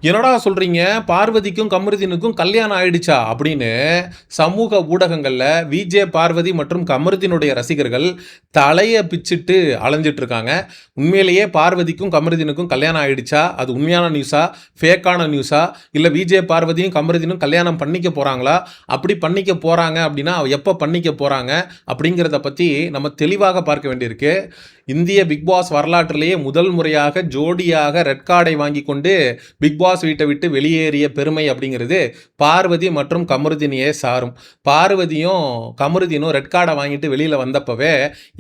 என்னடா சொல்றீங்க, பார்வதிக்கும் கமருதீனுக்கும் கல்யாணம் ஆயிடுச்சா அப்படின்னு சமூக ஊடகங்கள்ல விஜே பார்வதி மற்றும் கமருதீனுடைய ரசிகர்கள் தலைய பிச்சிட்டு அலைஞ்சிட்டு இருக்காங்க. உண்மையிலேயே பார்வதிக்கும் கமருதீனுக்கும் கல்யாணம் ஆயிடுச்சா? அது உண்மையான நியூஸா, ஃபேக்கான நியூஸா, இல்ல விஜே பார்வதியும் கமருதீனும் கல்யாணம் பண்ணிக்க போறாங்களா? அப்படி பண்ணிக்க போறாங்க அப்படின்னா எப்ப பண்ணிக்க போறாங்க அப்படிங்கிறத பத்தி நம்ம தெளிவாக பார்க்க வேண்டியிருக்கு. இந்திய பிக் பாஸ் வரலாற்றிலேயே முதல் முறையாக ஜோடியாக ரெட் கார்டை வாங்கி கொண்டு பிக் பாஸ் வீட்டை விட்டு வெளியேறிய பெருமை அப்படிங்கிறது பார்வதி மற்றும் கமருதீனையே சாரும். பார்வதியும் கமருதீனும் ரெட் கார்டை வாங்கிட்டு வெளியில் வந்தப்பவே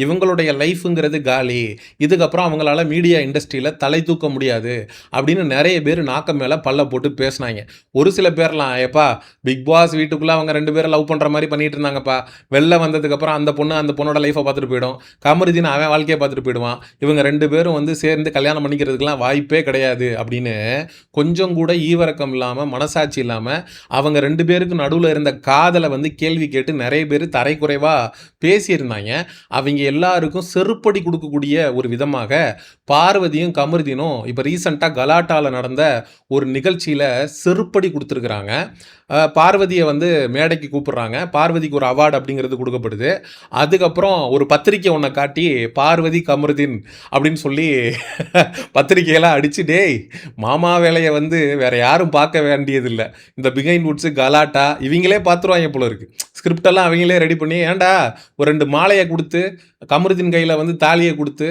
இவங்களுடைய லைஃபுங்கிறது காலி, இதுக்கப்புறம் அவங்களால மீடியா இண்டஸ்ட்ரியில் தலை தூக்க முடியாது அப்படின்னு நிறைய பேர் நாக்க மேலே பல்ல போட்டு பேசினாங்க. ஒரு சில பேர்லாம் ஏப்பா பிக் பாஸ் வீட்டுக்குள்ளே அவங்க 2 பேரும் லவ் பண்ணுற மாதிரி பண்ணிட்டு இருந்தாங்கப்பா, வெளில வந்ததுக்கப்புறம் அந்த பொண்ணோட லைஃப்பை பார்த்துட்டு போயிடும், கமருதீன் அவன் வாழ்க்கையை பார்த்துட்டு போயிடுவான், இவங்க 2 பேரும் வந்து சேர்ந்து கல்யாணம் பண்ணிக்கிறதுக்கெல்லாம் வாய்ப்பே கிடையாது அப்படின்னு கொஞ்சம் கூட ஈவரக்கம் இல்லாமல் மனசாட்சி இல்லாமல் அவங்க 2 பேருக்கு நடுவில் இருந்த காதலை வந்து கேள்வி கேட்டு நிறைய பேர் தரைக்குறைவாக பேசியிருந்தாங்க. அவங்க எல்லாருக்கும் செருப்படி கொடுக்கக்கூடிய ஒரு விதமாக பார்வதியும் கமருதீனும் இப்போ ரீசெண்டாக கலாட்டாவில் நடந்த ஒரு நிகழ்ச்சியில் செருப்படி கொடுத்துருக்குறாங்க. பார்வதியை வந்து மேடைக்கு கூப்பிடுறாங்க, பார்வதிக்கு ஒரு அவார்டு அப்படிங்கிறது கொடுக்கப்படுது. அதுக்கப்புறம் ஒரு பத்திரிக்கை ஒன்றை காட்டி பார்வதி கமருதீன் அப்படின்னு சொல்லி பத்திரிக்கையெல்லாம் அடிச்சு, டேய் மாமா வேலையை வந்து வேற யாரும் பார்க்க வேண்டியதில்லை, இந்த பிகைண்ட் வுட்ஸு கலாட்டா இவங்களே பார்த்துருவாங்க போல இருக்கு, ஸ்கிரிப்டெல்லாம் அவங்களே ரெடி பண்ணி ஏன்டா ஒரு 2 மாலையை கொடுத்து கமருதீன் கையில் வந்து தாலியை கொடுத்து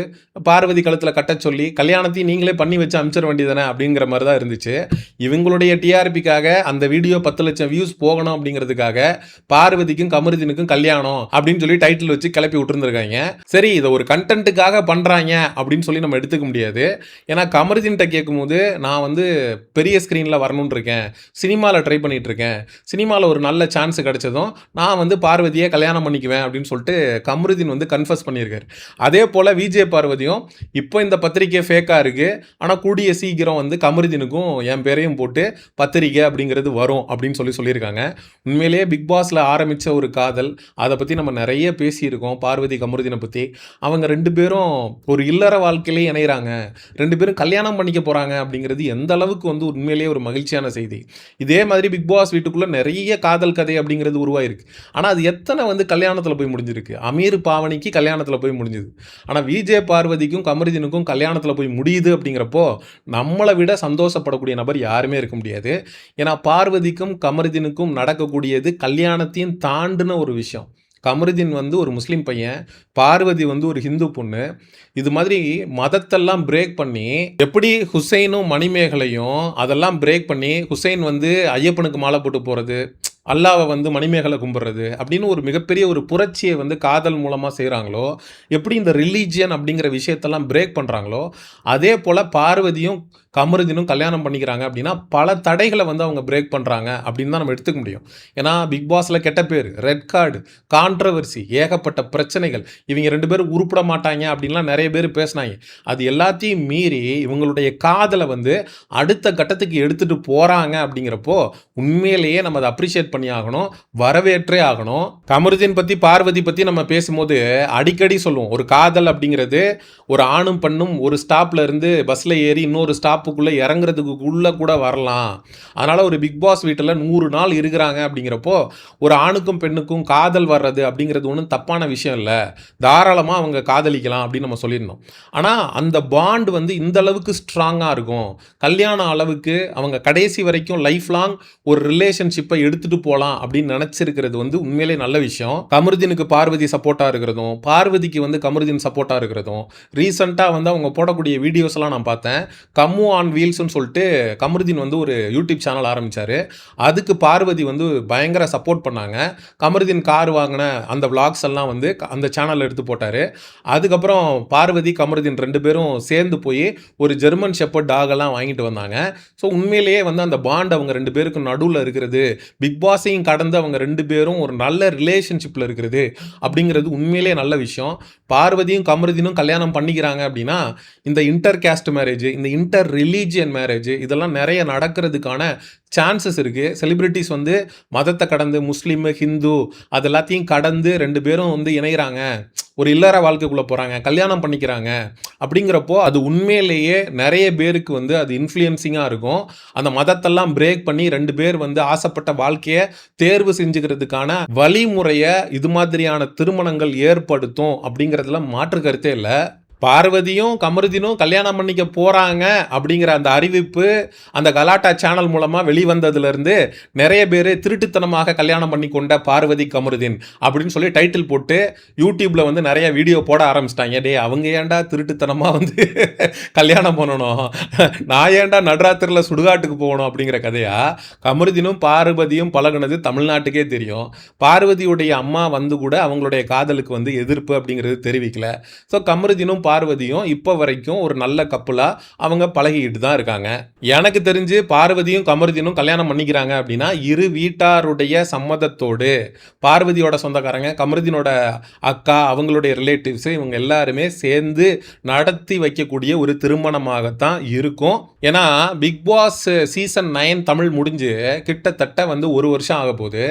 பார்வதி கழுத்தில் கட்ட சொல்லி கல்யாணத்தையும் நீங்களே பண்ணி வச்சு அனுப்பிச்சிட வேண்டியதானே அப்படிங்கிற மாதிரி தான் இருந்துச்சு. இவங்களுடைய டிஆர்பிக்காக அந்த வீடியோ 10 லட்சம் வியூஸ் போகணும் அப்படிங்கிறதுக்காக பார்வதிக்கும் கமருதீனுக்கும் கல்யாணம் அப்படின்னு சொல்லி டைட்டில் வச்சு கிளப்பி விட்டுருந்துருக்காங்க. சரி, இதை ஒரு கண்டென்ட்டுக்காக பண்ணுறாங்க அப்படின்னு சொல்லி நம்ம எடுத்துக்க முடியாது. ஏன்னா கமருதீன்கிட்ட கேட்கும்போது நான் வந்து பெரிய ஸ்க்ரீனில் வரணும்னு இருக்கேன், சினிமாவில் ட்ரை பண்ணிட்டு இருக்கேன், சினிமாவில் ஒரு நல்ல சான்ஸ் கிடைச்சதும் நான் வந்து பார்வதியை கல்யாணம் பண்ணிக்குவேன் அப்படின்னு சொல்லிட்டு கமருதீன் வந்து கன்ஃபஸ் பண்ணியிருக்காரு. அதே போல் விஜே பார்வதியும் இப்போ இந்த பத்திரிக்கை ஃபேக்காக இருக்குது, ஆனால் கூடிய சீக்கிரம் வந்து கமருதீனுக்கும் என் பேரையும் போட்டு பத்திரிக்கை அப்படிங்கிறது வரும் அப்படின்னு சொல்லியிருக்காங்க. உண்மையிலேயே பிக் பாஸில் ஆரம்பித்த ஒரு காதல், அதை பற்றி நம்ம நிறைய பேசியிருக்கோம். பார்வதி கமருதீனை பற்றி அவங்க 2 பேரும் ஒரு இல்லற வாழ்க்கையிலே இணைகிறாங்க, 2 பேரும் கல்யாணம் பண்ணிக்க போகிறாங்க அப்படிங்கிறது எந்த அளவுக்கு வந்து உண்மையிலேயே ஒரு மகிழ்ச்சியான செய்தி. இதே மாதிரி பிக் பாஸ் வீட்டுக்குள்ளே நிறைய காதல் கதை அப்படிங்கிறது உருவாயிருக்கு. ஆனால் அது எத்தனை வந்து கல்யாணத்தில் போய் முடிஞ்சிருக்கு? அமீர் பாவனிக்கு கல்யாணத்தில் போய் முடிஞ்சுது. ஆனால் விஜே பார்வதிக்கும் கமருதீனுக்கும் கல்யாணத்தில் போய் முடியுது அப்படிங்கிறப்போ நம்மளை விட சந்தோஷப்படக்கூடிய நபர் யாருமே இருக்க முடியாது. ஏன்னா பார்வதிக்கும் கமருதீனுக்கும் நடக்கக்கூடியது கல்யாணத்தையும் தாண்டின ஒரு விஷயம். கமருதீன் வந்து ஒரு முஸ்லீம் பையன், பார்வதி வந்து ஒரு ஹிந்து பொண்ணு. இது மாதிரி மதத்தெல்லாம் பிரேக் பண்ணி எப்படி ஹுசைனும் மணிமேகலையும் அதெல்லாம் பிரேக் பண்ணி ஹுசைன் வந்து ஐயப்பனுக்கு மாலை போட்டு போகிறது, அல்லாவை வந்து மணிமேகலை கும்பிட்றது அப்படின்னு ஒரு மிகப்பெரிய ஒரு புரட்சியை வந்து காதல் மூலமாக செய்கிறாங்களோ, எப்படி இந்த ரிலீஜியன் அப்படிங்கிற விஷயத்தெல்லாம் பிரேக் பண்ணுறாங்களோ, அதே போல் பார்வதியும் கமருதீனும் கல்யாணம் பண்ணிக்கிறாங்க அப்படின்னா பல தடைகளை வந்து அவங்க பிரேக் பண்ணுறாங்க அப்படின்னு தான் நம்ம எடுத்துக்க முடியும். ஏன்னா பிக் பாஸில் கெட்ட பேர், ரெட் கார்டு, கான்ட்ரவர்சி, ஏகப்பட்ட பிரச்சனைகள், இவங்க 2 பேரும் உருப்பிட மாட்டாங்க அப்படின்லாம் நிறைய பேர் பேசினாங்க. அது எல்லாத்தையும் மீறி இவங்களுடைய காதலை வந்து அடுத்த கட்டத்துக்கு எடுத்துகிட்டு போகிறாங்க அப்படிங்கிறப்போ உண்மையிலேயே நம்ம அதை அப்ரிஷியேட் பண்ணி ஆகணும், வரவேற்றே ஆகணும். கமருதீன் பற்றி பார்வதி பற்றி நம்ம பேசும்போது அடிக்கடி சொல்லுவோம், ஒரு காதல் அப்படிங்கிறது ஒரு ஆணும் பெண்ணும் ஒரு ஸ்டாப்ல இருந்து பஸ்ஸில் ஏறி இன்னொரு ஸ்டாப்புக்குள்ளே இறங்குறதுக்குள்ளே கூட வரலாம். அதனால் ஒரு பிக் பாஸ் வீட்டில் 100 நாள் இருக்கிறாங்க அப்படிங்கிறப்போ ஒரு ஆணுக்கும் பெண்ணுக்கும் காதல் வர்றது அப்படிங்கிறது ஒன்றும் தப்பான விஷயம் இல்லை, தாராளமாக அவங்க காதலிக்கலாம் அப்படின்னு நம்ம சொல்லியிருந்தோம். ஆனால் அந்த பாண்ட் வந்து இந்த அளவுக்கு ஸ்ட்ராங்காக இருக்கும், கல்யாணம் அளவுக்கு அவங்க கடைசி வரைக்கும் லைஃப் லாங் ஒரு ரிலேஷன்ஷிப்பை எடுத்துகிட்டு போகலாம் அப்படின்னு நினச்சிருக்கிறது வந்து உண்மையிலே நல்ல விஷயம். கமருதீனுக்கு பார்வதி சப்போர்ட்டாக இருக்கிறதும், பார்வதிக்கு வந்து கமருதீன் சப்போர்ட்டாக இருக்கிறதும், ரீசெண்டாக வந்து அவங்க போடக்கூடிய வீடியோஸ் எல்லாம் நான் பார்த்தேன். கம்மு ஆன் வீல்ஸ்னு சொல்லிட்டு கமருதீன் வந்து ஒரு யூடியூப் சேனல் ஆரம்பித்தார். அதுக்கு பார்வதி வந்து பயங்கர சப்போர்ட் பண்ணாங்க. கமருதீன் கார் வாங்கின அந்த விளாக்ஸ் எல்லாம் வந்து அந்த சேனலில் எடுத்து போட்டார். அதுக்கப்புறம் பார்வதி கமருதீன் 2 பேரும் சேர்ந்து போய் ஒரு ஜெர்மன் ஷெப்பர்ட் டாகெல்லாம் வாங்கிட்டு வந்தாங்க. ஸோ உண்மையிலேயே வந்து அந்த பாண்ட் அவங்க 2 பேருக்கும் நடுவில் இருக்கிறது, பிக் பாஸையும் கடந்து அவங்க 2 பேரும் ஒரு நல்ல ரிலேஷன்ஷிப்பில் இருக்கிறது அப்படிங்கிறது உண்மையிலேயே நல்ல விஷயம். பார்வதியும் கமருதீனும் கல்யாணம் பண்ணிக்கிறாங்க அப்படின்னா இந்த இன்டர் கேஸ்ட் மேரேஜ், இந்த இன்டர் ரிலீஜியன் மேரேஜ் இதெல்லாம் நிறைய நடக்கிறதுக்கான சான்சஸ் இருக்குது. செலிபிரிட்டிஸ் வந்து மதத்தை கடந்து முஸ்லீமு ஹிந்து அது எல்லாத்தையும் கடந்து 2 பேரும் வந்து இணைகிறாங்க, ஒரு இல்லற வாழ்க்கைக்குள்ளே போகிறாங்க, கல்யாணம் பண்ணிக்கிறாங்க. அப்படிங்கிறப்போ அது உண்மையிலேயே நிறைய பேருக்கு வந்து அது இன்ஃப்ளூயன்சிங்காக இருக்கும். அந்த மதத்தெல்லாம் பிரேக் பண்ணி 2 பேர் வந்து ஆசைப்பட்ட வாழ்க்கையை தேர்வு செஞ்சுக்கிறதுக்கான வழிமுறையை இது மாதிரியான திருமணங்கள் ஏற்படுத்தும் அப்படிங்கிறதுல மாற்று கருத்தே இல்லை. பார்வதியும் கமருதீனும் கல்யாணம் பண்ணிக்க போகிறாங்க அப்படிங்கிற அந்த அறிவிப்பு அந்த கலாட்டா சேனல் மூலமாக வெளிவந்ததுலேருந்து நிறைய பேர் திருட்டுத்தனமாக கல்யாணம் பண்ணி கொண்ட பார்வதி கமருதீன் அப்படின்னு சொல்லி டைட்டில் போட்டு யூடியூப்பில் வந்து நிறைய வீடியோ போட ஆரம்பிச்சிட்டாங்க. டே அவங்க ஏன்டா திருட்டுத்தனமாக வந்து கல்யாணம் பண்ணணும், நான் ஏன்டா நடுராத்திரியில் சுடுகாட்டுக்கு போகணும் அப்படிங்கிற கதையா. கமருதீனும் பார்வதியும் பழகுனது தமிழ்நாட்டுக்கே தெரியும். பார்வதியுடைய அம்மா வந்து கூட அவங்களுடைய காதலுக்கு வந்து எதிர்ப்பு அப்படிங்கிறது தெரிவிக்கல. ஸோ கமருதீனும் பார்வதியும் இப்போ வரைக்கும் ஒரு நல்ல கப்பலா அவங்க பழகிட்டு தான் இருக்காங்க. எனக்கு தெரிஞ்சு பார்வதியும் கமருதீனும் கல்யாணம் பண்ணிக்கிறாங்க அப்படின்னா இரு வீட்டாருடைய சம்மதத்தோடு, பார்வதியோட சொந்தக்காரங்க, கமருதீனோட அக்கா, அவங்களுடைய ரிலேட்டிவ்ஸ் இவங்க எல்லாருமே சேர்ந்து நடத்தி வைக்கக்கூடிய ஒரு திருமணமாகத்தான் இருக்கும். ஏன்னா பிக் பாஸ் சீசன் 9 தமிழ் முடிஞ்சு கிட்டத்தட்ட வந்து 1 வருஷம் ஆக போகுது.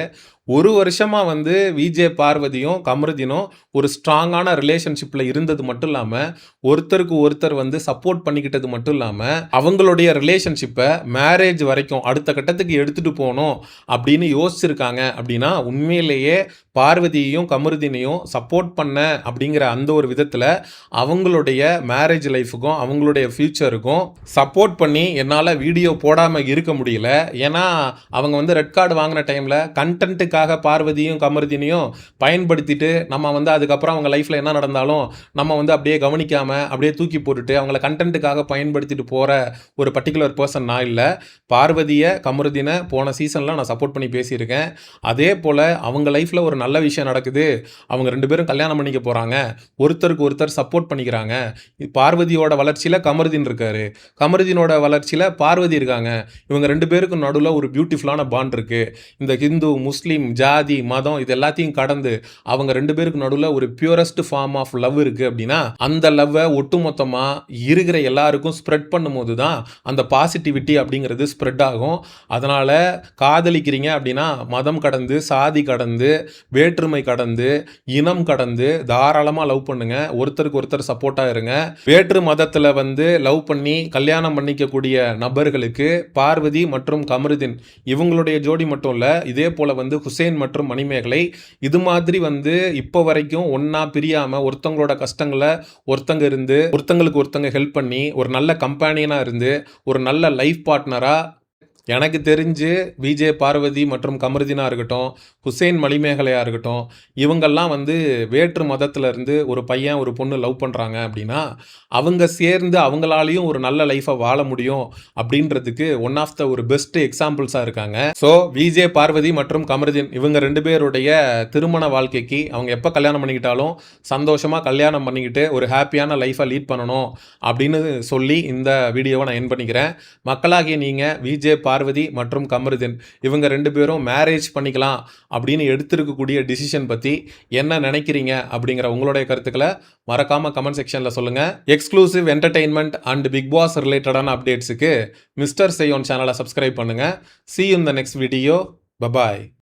1 வருஷமாக வந்து விஜே பார்வதியும் கமருதீனும் ஒரு ஸ்ட்ராங்கான ரிலேஷன்ஷிப்பில் இருந்தது மட்டும் இல்லாமல் ஒருத்தருக்கு ஒருத்தர் வந்து சப்போர்ட் பண்ணிக்கிட்டது மட்டும் இல்லாமல் அவங்களுடைய ரிலேஷன்ஷிப்பை மேரேஜ் வரைக்கும் அடுத்த கட்டத்துக்கு எடுத்துகிட்டு போகணும் அப்படின்னு யோசிச்சிருக்காங்க. அப்படின்னா உண்மையிலேயே பார்வதியையும் கமருதீனையும் சப்போர்ட் பண்ண அப்படிங்கிற அந்த ஒரு விதத்தில் அவங்களுடைய மேரேஜ் லைஃபுக்கும் அவங்களுடைய ஃப்யூச்சருக்கும் சப்போர்ட் பண்ணி என்னால் வீடியோ போடாமல் இருக்க முடியல. ஏன்னா அவங்க வந்து ரெட் கார்டு வாங்கின டைமில் கண்டென்ட்டுக்காக பார்வதியும் கமருதீனையும் பயன்படுத்திட்டு நம்ம வந்து அதுக்கப்புறம் அவங்க லைஃப்பில் என்ன நடந்தாலும் நம்ம வந்து அப்படியே கவனிக்காமல் அப்படியே தூக்கி போட்டுட்டு அவங்கள கண்டென்ட்டுக்காக பயன்படுத்திட்டு போகிற ஒரு பர்டிகுலர் பர்சன் நான் இல்லை. பார்வதியை கமருதீனை போன சீசனில் நான் சப்போர்ட் பண்ணி பேசியிருக்கேன். அதே போல் அவங்க லைஃப்பில் ஒரு நல்ல விஷயம் நடக்குது, அவங்க 2 பேரும் கல்யாணம் பண்ணிக்க போகிறாங்க, ஒருத்தருக்கு ஒருத்தர் சப்போர்ட் பண்ணிக்கிறாங்க. பார்வதியோட வளர்ச்சியில் கமருதீன் இருக்காரு, கமருதீனோட வளர்ச்சியில் பார்வதி இருக்காங்க. இவங்க 2 பேருக்கும் நடுவில் ஒரு பியூட்டிஃபுல்லான பாண்ட் இருக்குது. இந்த ஹிந்து முஸ்லீம் ஜாதி மதம் இது எல்லாத்தையும் கடந்து அவங்க 2 பேருக்கு நடுவில் ஒரு பியூரஸ்ட் ஃபார்ம் ஆஃப் லவ் இருக்குது. அப்படின்னா அந்த லவ்வை ஒட்டுமொத்தமாக இருக்கிற எல்லாருக்கும் ஸ்ப்ரெட் பண்ணும்போது தான் அந்த பாசிட்டிவிட்டி அப்படிங்கிறது ஸ்ப்ரெட் ஆகும். அதனால் காதலிக்கிறீங்க அப்படின்னா மதம் கடந்து சாதி கடந்து வேற்றுமை கடந்து இனம் கடந்து தாராளமாக லவ் பண்ணுங்க, ஒருத்தருக்கு ஒருத்தர் சப்போர்ட்டாக இருங்க. வேற்று மதத்தில் வந்து லவ் பண்ணி கல்யாணம் பண்ணிக்கக்கூடிய நபர்களுக்கு பார்வதி மற்றும் கமருதீன் இவங்களுடைய ஜோடி மட்டும் இல்லை, இதே போல் வந்து ஹுசேன் மற்றும் மணிமேகலை இது மாதிரி வந்து இப்போ வரைக்கும் ஒன்றா பிரியாமல் ஒருத்தங்களோட கஷ்டங்களை ஒருத்தங்க இருந்து ஒருத்தங்களுக்கு ஒருத்தங்க ஹெல்ப் பண்ணி ஒரு நல்ல கம்பேனியனாக இருந்து ஒரு நல்ல லைஃப் பார்ட்னராக எனக்கு தெரிஞ்சு விஜே பார்வதி மற்றும் கமருதீனாக இருக்கட்டும், ஹுசேன் மணிமேகலையாக இருக்கட்டும், இவங்கெல்லாம் வந்து வேற்று மதத்திலேருந்து ஒரு பையன் ஒரு பொண்ணு லவ் பண்ணுறாங்க அப்படின்னா அவங்க சேர்ந்து அவங்களாலையும் ஒரு நல்ல லைஃப்பை வாழ முடியும் அப்படின்றதுக்கு ஒன் ஆஃப் த ஒரு பெஸ்ட் எக்ஸாம்பிள்ஸாக இருக்காங்க. ஸோ விஜே பார்வதி மற்றும் கமருதீன் இவங்க 2 பேருடைய திருமண வாழ்க்கைக்கு அவங்க எப்போ கல்யாணம் பண்ணிக்கிட்டாலும் சந்தோஷமாக கல்யாணம் பண்ணிக்கிட்டு ஒரு ஹாப்பியான லைஃப்பை லீட் பண்ணணும் அப்படின்னு சொல்லி இந்த வீடியோவை நான் என் பண்ணிக்கிறேன். மக்களாகிய நீங்கள் விஜே பார்வதி மற்றும் கமருதீன் இவங்க 2 பேரும் மேரேஜ் பண்ணிக்கலாம் அப்படின்னு எடுத்திருக்கக்கூடிய டிசிஷன் பற்றி என்ன நினைக்கிறீங்க அப்படிங்கிற உங்களுடைய கருத்துக்களை மறக்காமல் கமெண்ட் செக்ஷனில் சொல்லுங்கள். Exclusive entertainment and big boss ரிலேட்டடான அப்டேட்ஸுக்கு மிஸ்டர் செய்யோன் சேனலை சப்ஸ்கிரைப் பண்ணுங்கள். See you in the next video. Bye bye.